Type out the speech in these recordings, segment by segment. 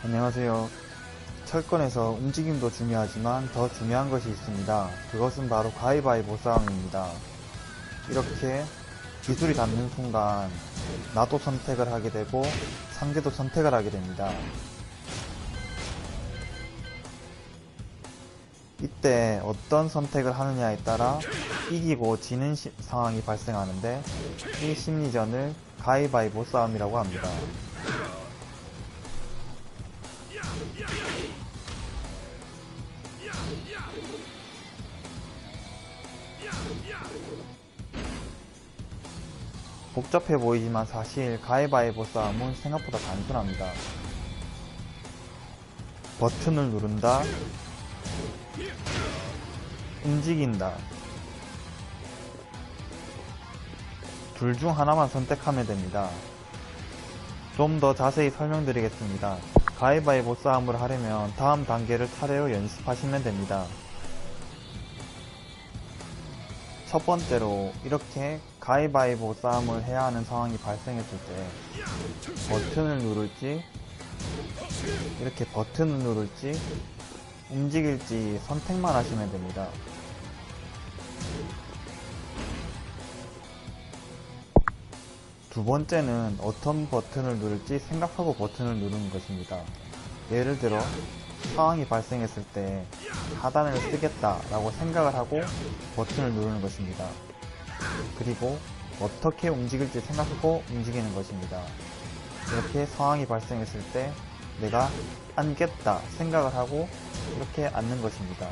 안녕하세요. 철권에서 움직임도 중요하지만 더 중요한 것이 있습니다. 그것은 바로 가위바위보 싸움입니다. 이렇게 기술이 닿는 순간 나도 선택을 하게 되고 상대도 선택을 하게 됩니다. 이때 어떤 선택을 하느냐에 따라 이기고 지는 상황이 발생하는데, 이 심리전을 가위바위보 싸움이라고 합니다. 복잡해 보이지만 사실 가위바위보 싸움은 생각보다 단순합니다. 버튼을 누른다, 움직인다. 둘 중 하나만 선택하면 됩니다. 좀 더 자세히 설명드리겠습니다. 가위바위보 싸움을 하려면 다음 단계를 차례로 연습하시면 됩니다. 첫 번째로 이렇게 가위바위보 싸움을 해야 하는 상황이 발생했을 때 버튼을 누를지, 이렇게 버튼을 누를지 움직일지 선택만 하시면 됩니다. 두 번째는 어떤 버튼을 누를지 생각하고 버튼을 누르는 것입니다. 예를 들어 상황이 발생했을 때 하단을 쓰겠다 라고 생각을 하고 버튼을 누르는 것입니다. 그리고 어떻게 움직일지 생각하고 움직이는 것입니다. 이렇게 상황이 발생했을 때 내가 앉겠다 생각을 하고 이렇게 앉는 것입니다.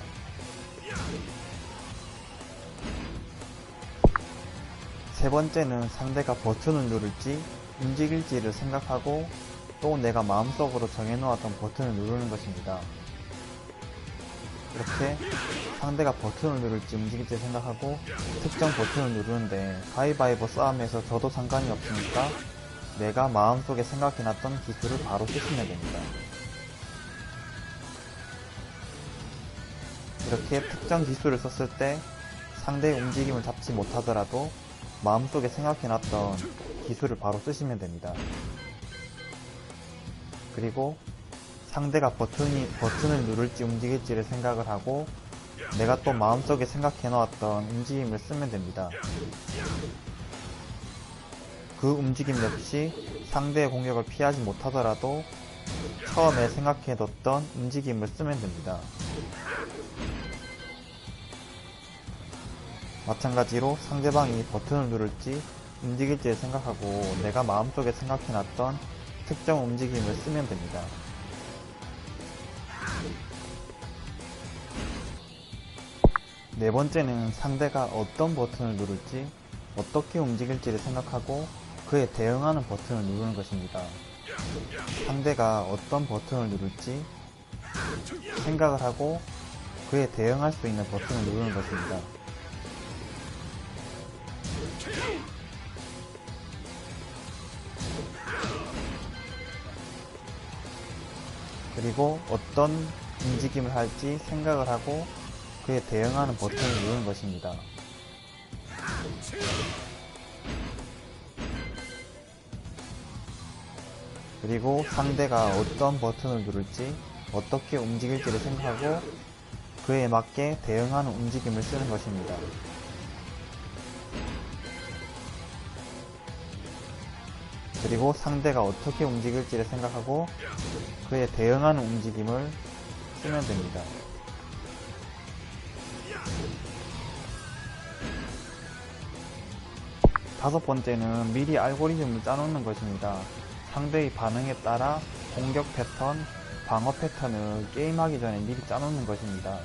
세 번째는 상대가 버튼을 누를지 움직일지를 생각하고 또 내가 마음속으로 정해놓았던 버튼을 누르는 것입니다. 이렇게 상대가 버튼을 누를지 움직일지 생각하고 특정 버튼을 누르는데, 가위바위보 싸움에서 져도 상관이 없으니까 내가 마음속에 생각해놨던 기술을 바로 쓰시면 됩니다. 이렇게 특정 기술을 썼을 때 상대의 움직임을 잡지 못하더라도 마음속에 생각해놨던 기술을 바로 쓰시면 됩니다. 그리고 상대가 버튼을 누를지 움직일지를 생각을 하고 내가 또 마음속에 생각해놓았던 움직임을 쓰면 됩니다. 그 움직임 역시 상대의 공격을 피하지 못하더라도 처음에 생각해뒀던 움직임을 쓰면 됩니다. 마찬가지로 상대방이 버튼을 누를지 움직일지를 생각하고 내가 마음속에 생각해놨던 특정 움직임을 쓰면 됩니다. 네 번째는 상대가 어떤 버튼을 누를지 어떻게 움직일지를 생각하고 그에 대응하는 버튼을 누르는 것입니다. 상대가 어떤 버튼을 누를지 생각을 하고 그에 대응할 수 있는 버튼을 누르는 것입니다. 그리고 어떤 움직임을 할지 생각을 하고 그에 대응하는 버튼을 누르는 것입니다. 그리고 상대가 어떤 버튼을 누를지 어떻게 움직일지를 생각하고 그에 맞게 대응하는 움직임을 쓰는 것입니다. 그리고 상대가 어떻게 움직일지를 생각하고 그에 대응하는 움직임을 쓰면 됩니다. 다섯 번째는 미리 알고리즘을 짜놓는 것입니다. 상대의 반응에 따라 공격 패턴, 방어 패턴을 게임하기 전에 미리 짜놓는 것입니다.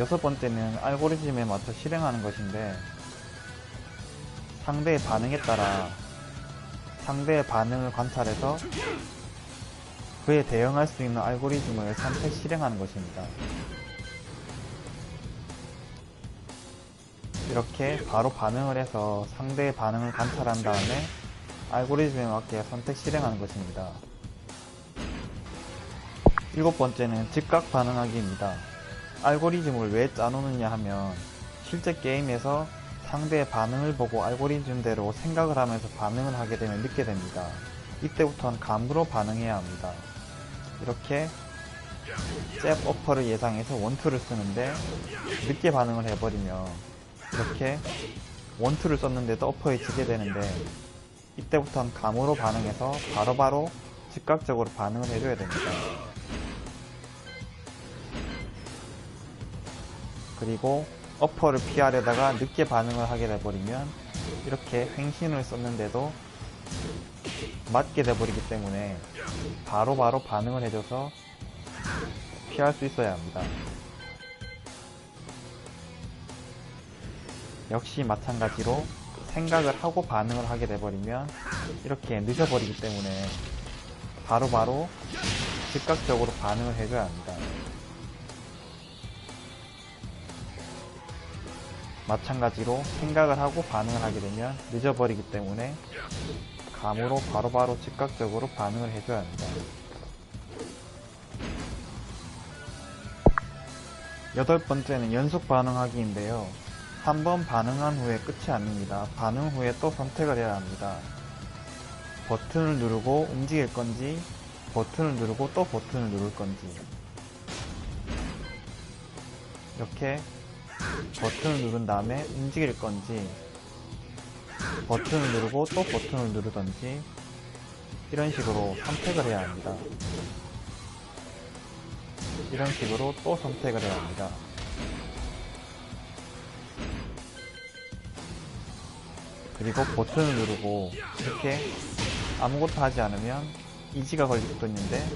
여섯 번째는 알고리즘에 맞춰 실행하는 것인데, 상대의 반응에 따라 상대의 반응을 관찰해서 그에 대응할 수 있는 알고리즘을 선택 실행하는 것입니다. 이렇게 바로 반응을 해서 상대의 반응을 관찰한 다음에 알고리즘에 맞게 선택 실행하는 것입니다. 일곱 번째는 즉각 반응하기입니다. 알고리즘을 왜 짜놓느냐 하면 실제 게임에서 상대의 반응을 보고 알고리즘대로 생각을 하면서 반응을 하게 되면 늦게 됩니다. 이때부터는 감으로 반응해야 합니다. 이렇게 잽 어퍼를 예상해서 원투를 쓰는데 늦게 반응을 해버리면 이렇게 원투를 썼는데도 어퍼에 지게 되는데, 이때부터는 감으로 반응해서 바로바로 즉각적으로 반응을 해줘야 됩니다. 그리고 어퍼를 피하려다가 늦게 반응을 하게 돼버리면 이렇게 횡신을 썼는데도 맞게 돼버리기 때문에 바로바로 반응을 해줘서 피할 수 있어야 합니다. 역시 마찬가지로 생각을 하고 반응을 하게 돼버리면 이렇게 늦어버리기 때문에 바로바로 즉각적으로 반응을 해줘야 합니다. 마찬가지로 생각을 하고 반응을 하게 되면 늦어버리기 때문에 감으로 바로바로 즉각적으로 반응을 해줘야 합니다. 여덟 번째는 연속 반응하기인데요. 한번 반응한 후에 끝이 아닙니다. 반응 후에 또 선택을 해야 합니다. 버튼을 누르고 움직일 건지, 버튼을 누르고 또 버튼을 누를 건지, 이렇게 버튼을 누른 다음에 움직일 건지, 버튼을 누르고 또 버튼을 누르던지, 이런 식으로 선택을 해야 합니다. 이런 식으로 또 선택을 해야 합니다. 그리고 버튼을 누르고 이렇게 아무것도 하지 않으면 이지가 걸릴 수도 있는데,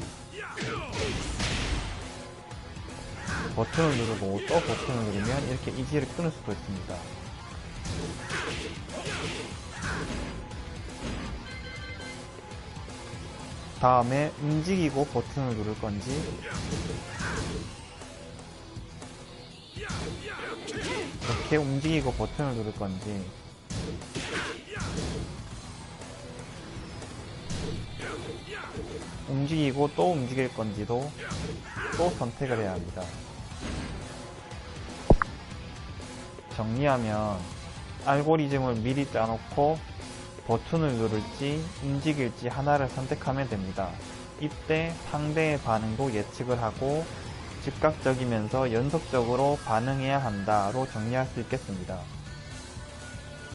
버튼을 누르고 또 버튼을 누르면 이렇게 이지를 끊을 수도 있습니다. 다음에 움직이고 버튼을 누를 건지, 이렇게 움직이고 버튼을 누를 건지, 움직이고 또 움직일 건지도 또 선택을 해야 합니다. 정리하면 알고리즘을 미리 짜놓고 버튼을 누를지 움직일지 하나를 선택하면 됩니다. 이때 상대의 반응도 예측을 하고 즉각적이면서 연속적으로 반응해야 한다로 정리할 수 있겠습니다.